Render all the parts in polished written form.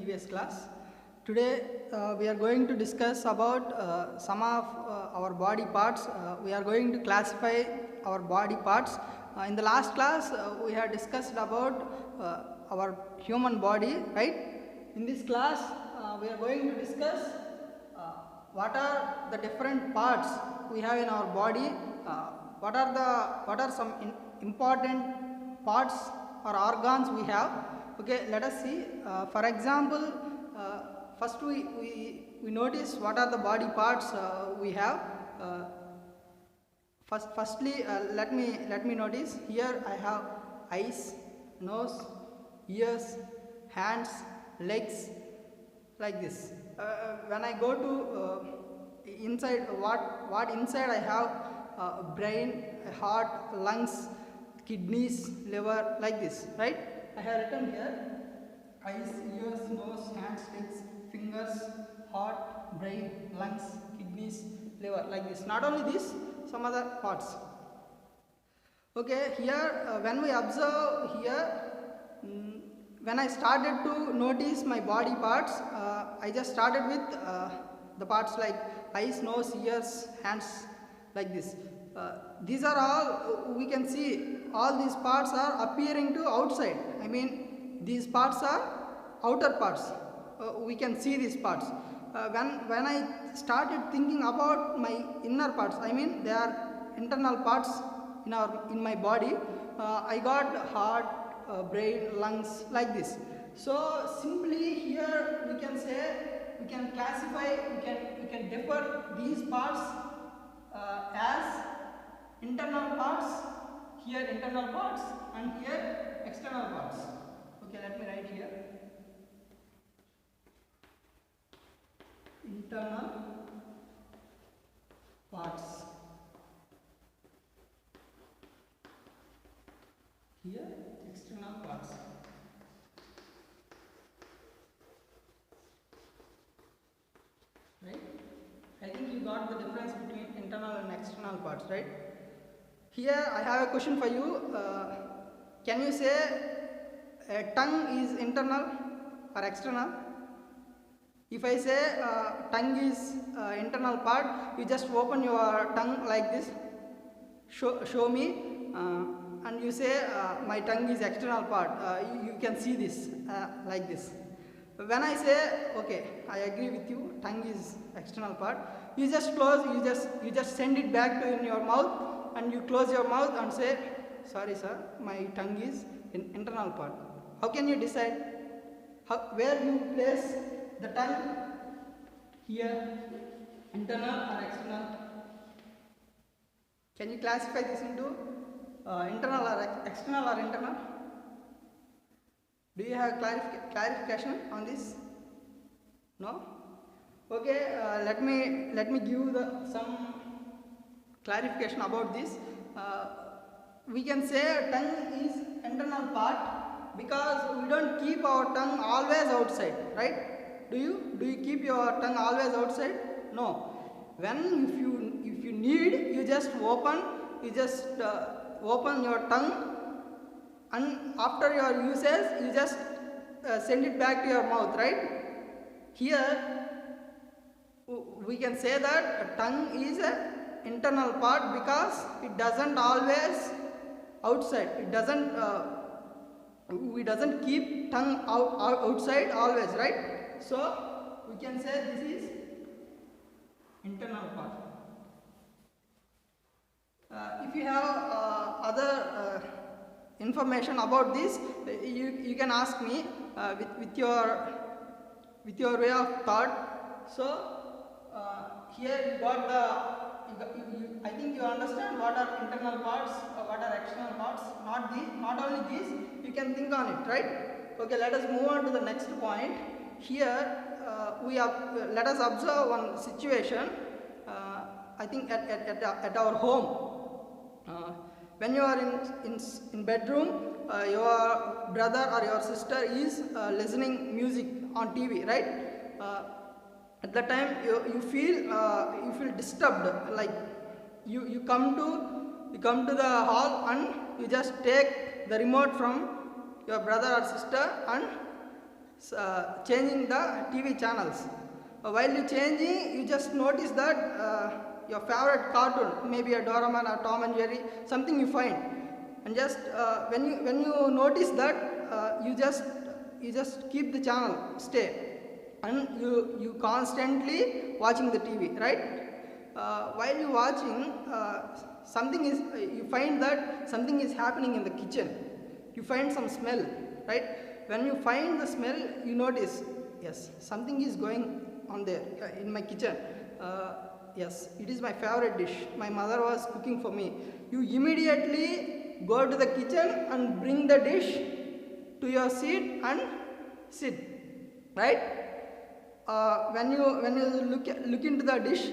previous class. Today we are going to discuss about some of our body parts. We are going to classify our body parts. In the last class we have discussed about our human body, right? In this class we are going to discuss what are the different parts we have in our body, what are some important parts or organs we have. Okay, let us see. For example, first we notice what are the body parts we have. Firstly, let me notice here. I have eyes, nose, ears, hands, legs, like this. When I go to inside, what inside I have brain, heart, lungs, kidneys, liver, like this, right? I have written here eyes, ears, nose, hands, legs, fingers, heart, brain, lungs, kidneys, liver, like this. Not only this, some other parts. Okay, here when we observe here, when I started to notice my body parts, I just started with the parts like eyes, nose, ears, hands, like this. These are all, we can see all these parts are appearing to outside. I mean, these parts are outer parts. We can see these parts. When I started thinking about my inner parts, I mean they are internal parts in my body. I got heart, brain, lungs, like this. So simply here we can say, we can classify, we can differ these parts as internal parts, here internal parts, and here external parts. Okay, let me write here internal parts, here external parts. Right? I think you got the difference between internal and external parts, right? Here I have a question for you. Can you say tongue is internal or external? If I say tongue is internal part, you just open your tongue like this, show me, and you say my tongue is external part. You can see this like this. When I say okay, I agree with you, tongue is external part, you just close, you just send it back to in your mouth, and you close your mouth and say, sorry sir, my tongue is internal part. How can you decide where you place the tongue? Here, internal or external? Can you classify this into internal or external or internal? Do you have clarification on this? No? Okay, let me give you some clarification about this. We can say tongue is internal part because we don't keep our tongue always outside, right? Do you keep your tongue always outside? No. When if you need, you just open your tongue, and after your usage you just send it back to your mouth, right? Here we can say that tongue is an internal part because it doesn't always outside. It doesn't we doesn't keep tongue outside always, right? So we can say this is internal part. If you have other information about this, you can ask me with your way of thought. So here you got I think you understand what are internal parts, what are external parts. Not only these, you can think on it, right? Okay, let us move on to the next point. Here let us observe one situation. I think at our home. When you are in bedroom, your brother or your sister is listening music on TV, right? At that time you feel disturbed, like you come to the hall and you just take the remote from your brother or sister and changing the TV channels. While you changing, you just notice that your favorite cartoon, maybe a Doraemon or Tom and Jerry, something you find, and just when you notice that, you just keep the channel, stay, and you constantly watching the TV, right? While you watching, something is you find that something is happening in the kitchen. You find some smell, right? When you find the smell, you notice, yes, something is going on there in my kitchen. Yes, it is my favorite dish. My mother was cooking for me. You immediately go to the kitchen and bring the dish to your seat and sit, right? When you look into the dish,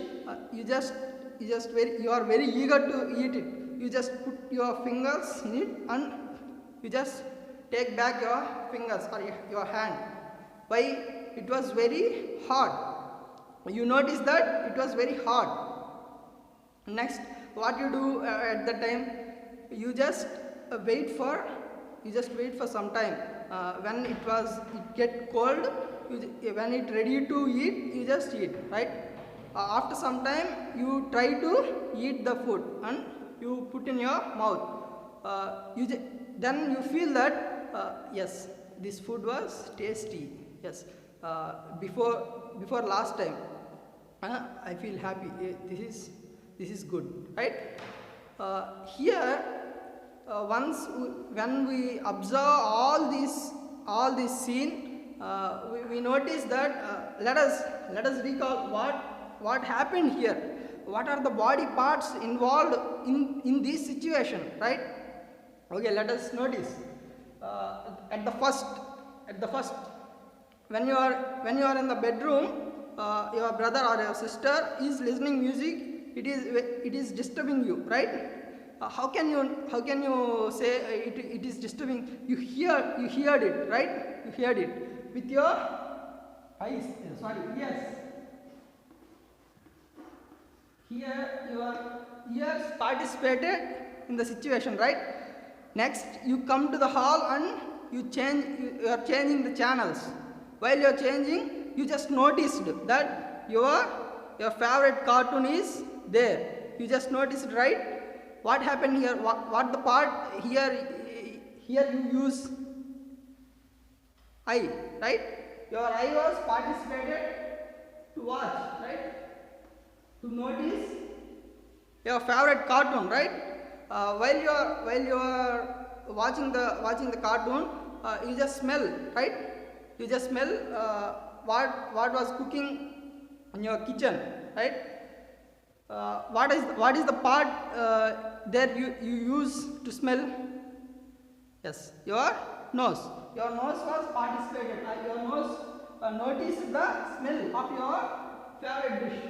you are very eager to eat it. You just put your fingers in it and you just take back your fingers or your hand. Why? It was very hard. You notice that it was very hard. Next, what you do at the time, you just wait for some time. When it get cold, when it ready to eat, you just eat, right? After some time, you try to eat the food and you put in your mouth. Then you feel that yes, this food was tasty. Yes, before last time, I feel happy. This is good, right? Here, when we observe all this scene, we notice that let us recall what happened here. What are the body parts involved in this situation, right? Okay, let us notice. At the first, when you are in the bedroom, your brother or your sister is listening music. It is disturbing you, right? How can you say it is disturbing? You heard it, right? You heard it with your eyes. Sorry, yes. Here your ears participated in the situation, right? Next, you come to the hall and you are changing the channels. While you are changing, you just noticed that your favorite cartoon is there. You just noticed, right? What happened here? What the part here? Here you use eye, right? Your eye was participated to watch, right? To notice your favorite cartoon, right? While you are watching the cartoon, you just smell, right? You just smell what was cooking in your kitchen, right? What is the part that you use to smell? Yes, your nose. Your nose was participated. Your nose noticed the smell of your favorite dish.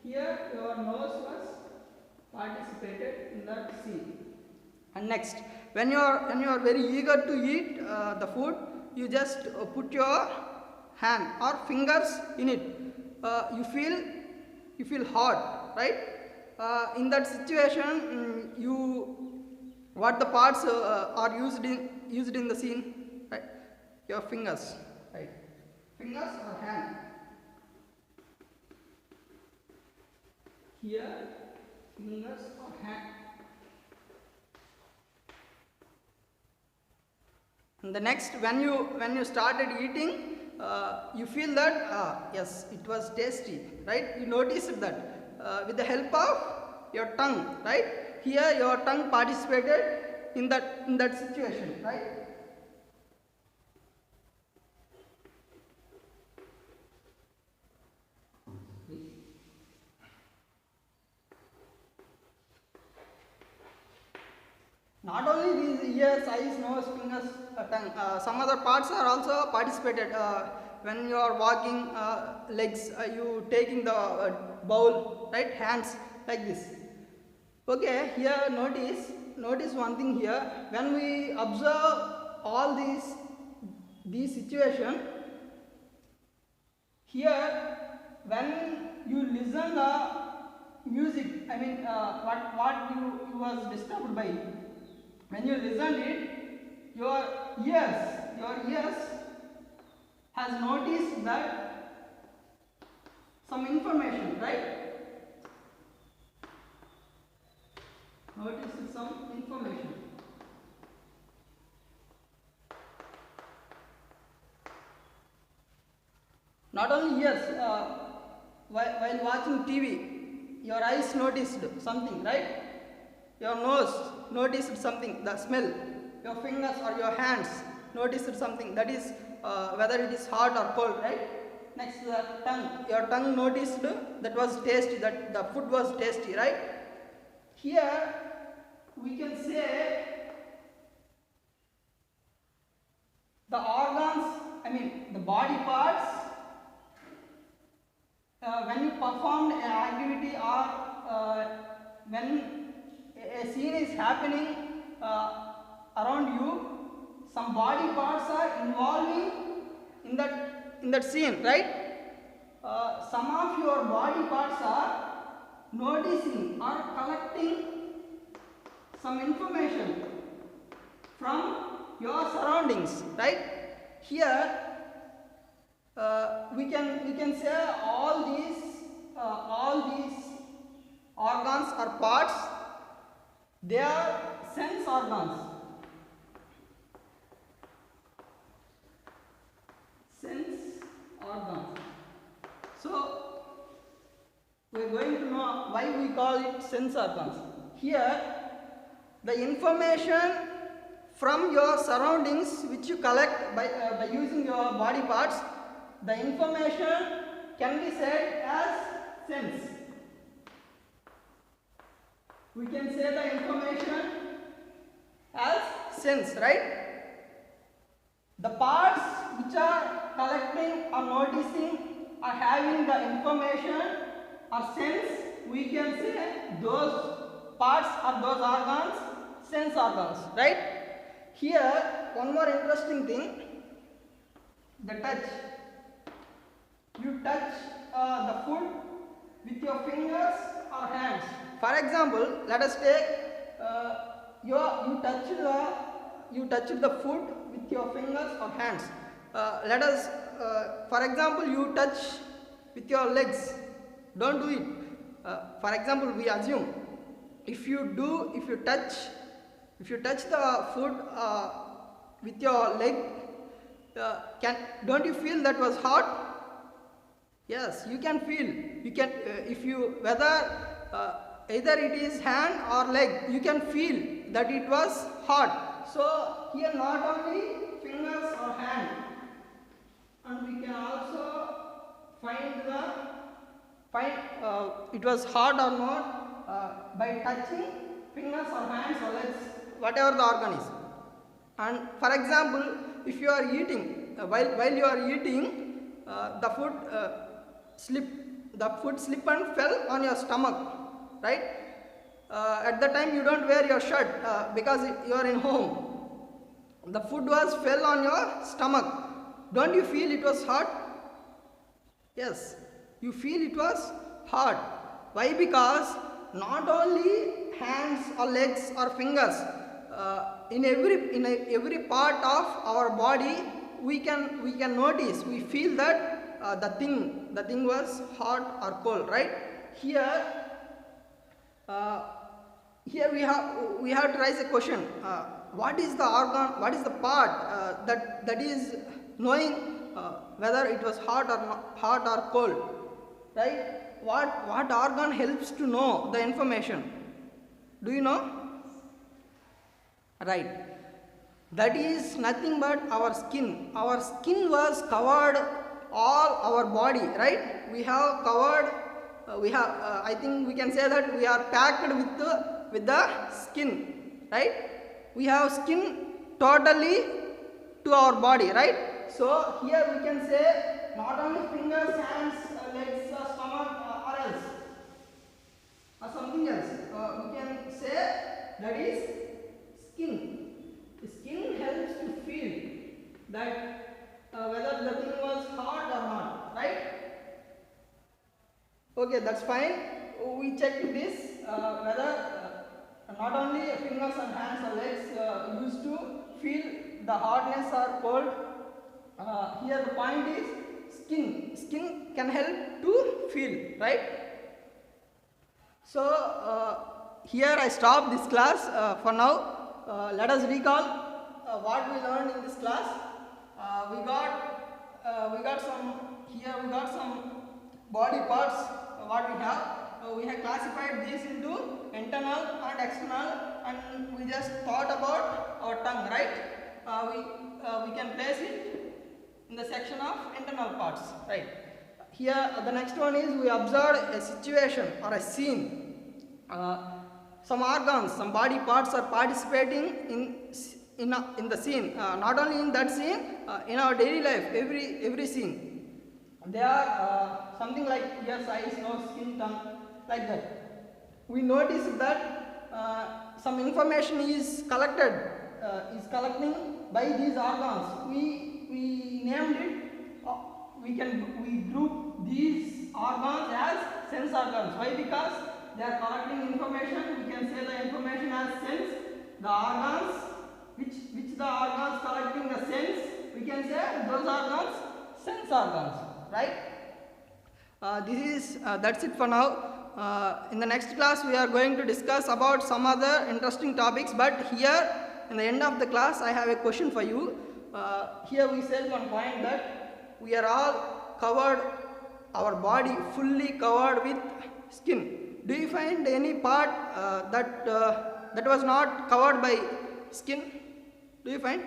Here, your nose was participated in that scene. And next, when you are very eager to eat the food, you just put your hand or fingers in it. You feel hot, right? In that situation, what the parts are used in the scene, right? Your fingers, right? Fingers or hand. Here, fingers or hand. And the next, when you started eating, you feel that yes, it was tasty, right? You noticed that with the help of your tongue, right? Here, your tongue participated in that situation, right? Not only these ears, eyes, nose, fingers, tongue, some other parts are also participated. When you are walking, legs, you taking the bowl, right? Hands like this. Okay, here notice one thing here. When we observe all these situation, here when you listen the music, I mean what you was disturbed by. When you listen it, your ears has noticed that some information, right? Noticed some information. Not only ears, while watching TV, your eyes noticed something, right? Your nose noticed something, the smell. Your fingers or your hands noticed something, that is whether it is hot or cold, right? Next, the tongue. Your tongue noticed that was tasty, that the food was tasty, right? Here we can say the organs, the body parts, when you performed an activity or when a scene is happening around you, some body parts are involving in that scene, right? Some of your body parts are noticing or collecting some information from your surroundings, right? Here we can say all these organs or parts, they are sense organs. Sense organs. So we are going to know why we call it sense organs. Here the information from your surroundings which you collect by using your body parts, the information can be said as sense. We can say the information as sense, right? The parts which are collecting or noticing or having the information or sense, we can say those parts or those organs sense organs, right? Here one more interesting thing, the touch. You touch the food with your fingers or hands. For example, let us take you touch the food with your fingers or hands. Let us, for example, you touch with your legs. Don't do it. For example, we assume if you touch the food with your leg, don't you feel that was hot? Yes, you can feel. You can if you either it is hand or leg, you can feel that it was hot. So here not only fingers or hand, and we can also find it was hot or not by touching fingers or hands or legs, whatever the organ is. And for example, if you are eating, while you are eating, the food slip and fell on your stomach, right? At the time you don't wear your shirt because you are in home. The food fell on your stomach. Don't you feel it was hot? Yes, you feel it was hot. Why? Because not only hands or legs or fingers, in every part of our body we can notice, we feel that the thing was hot or cold, right? Here we have to raise a question. What is the organ, what is the part that is knowing whether it was hot or cold, right? What organ helps to know the information? Do you know? Right. That is nothing but our skin. Our skin was covered all our body, right? We have covered. I think we can say that we are packed with the skin, right? We have skin totally to our body, right? So here we can say not only fingers, hands, legs, stomach, or else, or something else. We can say that is skin. The skin helps to feel that whether the thing was hot or not, right? Okay, that's fine. We checked this whether not only fingers and hands or legs used to feel the hotness or cold here the point is skin. Skin can help to feel, right? So here I stop this class for now. Let us recall what we learned in this class. We got some body parts. What we have. We have classified these into internal and external, and we just thought about our tongue, right? We can place it in the section of internal parts, right? Here the next one is we observed a situation or a scene. Some organs, some body parts are participating in the scene. Not only in that scene, in our daily life, every scene. They are something like ears, eyes, nose, skin, tongue, like that. We notice that some information is collecting by these organs. We named it. We group these organs as sense organs. Why? Because they are collecting information. We can say the information as sense. The organs which the organs collecting the sense, we can say those organs sense organs. Right? That's it for now. In the next class we are going to discuss about some other interesting topics, but here in the end of the class I have a question for you. Here we said one point that we are all covered, our body fully covered with skin. Do you find any part that was not covered by skin? Do you find?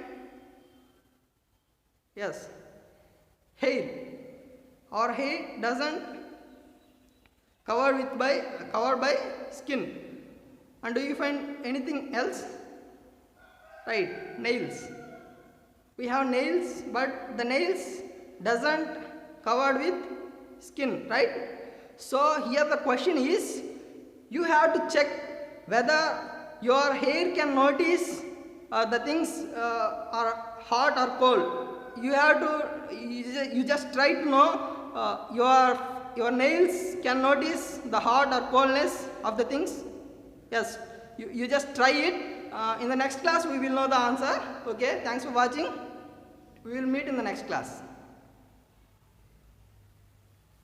Yes. Hair. Our hair doesn't covered by skin. And do you find anything else? Right, nails. We have nails, but the nails doesn't covered with skin, right? So here the question is, you have to check whether your hair can notice the things are hot or cold. You just try to know your nails can notice the hot or coldness of the things. Yes, you just try it. In the next class we will know the answer. Okay, thanks for watching. We will meet in the next class.